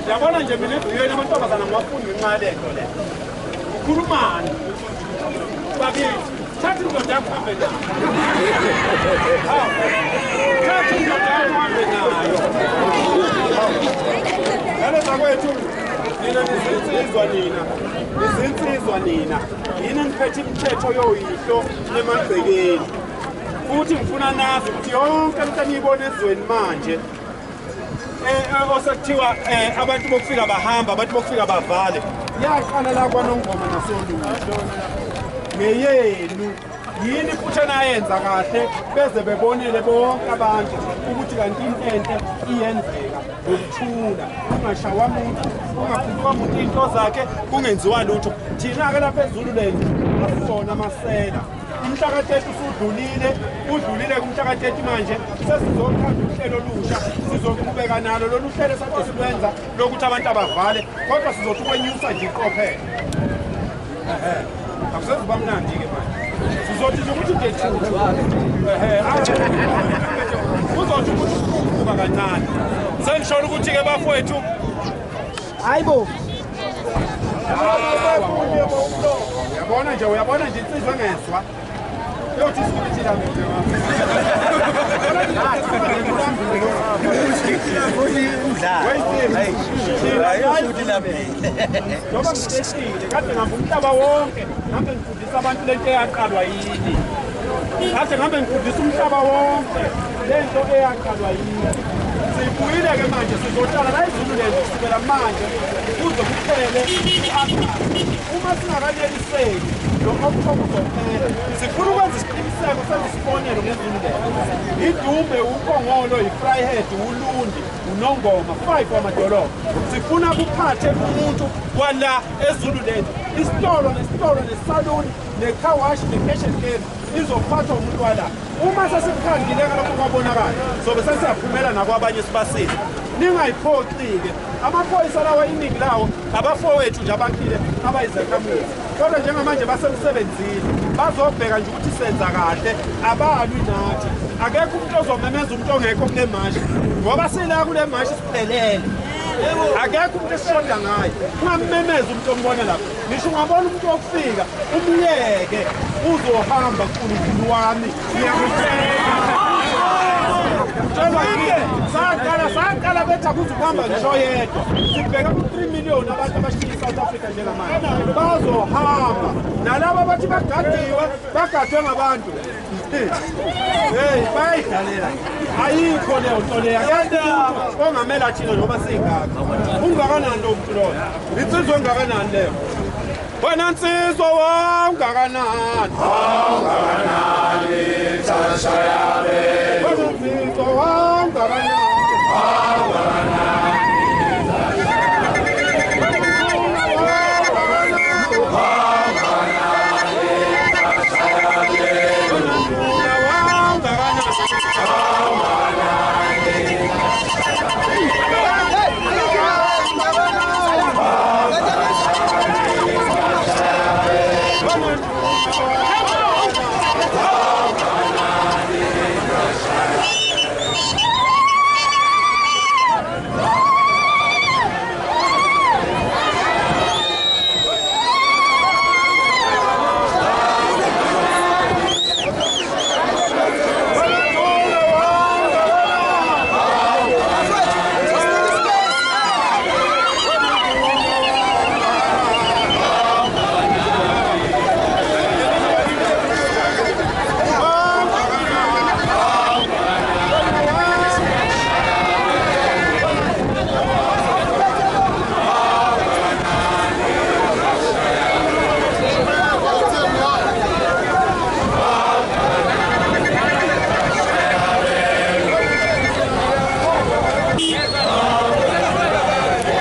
Yabona nje mina uyena amantombazana ngwafuni ngenxa lento le. Ukhulumani. Bakithi, thatha indoda yakho hambe nayo. Thatha indoda yakho hambe nayo. Yalo zakwethu, nina nizinsizwa nina. Yini niphethe imithetho yoyihlo nemagcekeni. Futhi ngifuna nazi ukuthi yonke into eniyibona ezweni manje osakuthiwa abantu bokufika bahamba, abantu bokufika bavale. Yaqala la kwaNongoma nasoNduli. Ngeyenu yini futhi enayenza kahle beze bebonele bonke abantu ukuthi kanti into iyenzeka ngokuthula, ungashawa umuntu, ungaphuka umuntu into zakhe, kungenziwa lutho. Thina ke lapha eZulu lento asizona amasela. Umhlaka 30 udlulile kumhlaka 30 manje sesizokhanda uhlelo olusha sizoqhubeka nalo lolu hlelo sakho silwenza lokuthi abantu abavale kodwa sizothi ukwenyusa nje iqophelo akuseziba mnandi ke manje sizothi nje ukuthi ngethuthu uzothi ukuthi ukhuphuka kancane sengisho ukuthi ke bafowethu hayibo uyabona nje insizwa ngezwa yothi sikuthi la mina ngoba ngisheshile kade ngihamba umhlaba wonke ngihambe ngifundisa abantu lento eyaqalwa yini kade ngihambe ngifundisa umhlaba wonke lento eyaqalwa yini sibuyile ke manje sizohlala la eZulu lento kusukela manje kuze kuphele uma singakanyeliseki lokho kuzophela sifuna ukwenza isiqiniseko sesibonelo ngezulu lento iDumbe uMkhongolo iFryhead uLundi uNongoma 5 wamadolobha sifuna kuphathe umuntu kwala eZulu lento isitolo nesalon necar wash necation care izophathwa umuntu wala uma sesikhangile lokho kwabonakala sobe sesiyaphumela nakwabanye sibasile ningayiphoqi-ke amaphoyisa lawo iningi lawo abafowethu nje abakile abayizakhamuzi kodwa njengamanje basemsebenzini bazobheka nje ukuthi senza kahle abalwi nathi akekho umuntu ozomemeza umuntu ongekho kule mashi ngoba sila kule mashi siphelele akekho umuntu esishoda ngayo ungamemeza umuntu ombona lapho ngisho ungabona umuntu wokufika umyeke uzohamba kuNkulunkulu wami ngiyakutshela Sakala betha kuzohamba ngisho yedwa sibheka ku3 million abantu abashiya eSouth Africa njengamanje bazohamba nalabo abathi bagadwe ngabantu bayidalela ayikho leyo nto leyo akekho ongamela thina noma singaka ungakanani lo muntu loyo insizwa engakanani leyo wena nsizwa wangakanani Tasha yabe, wangakanani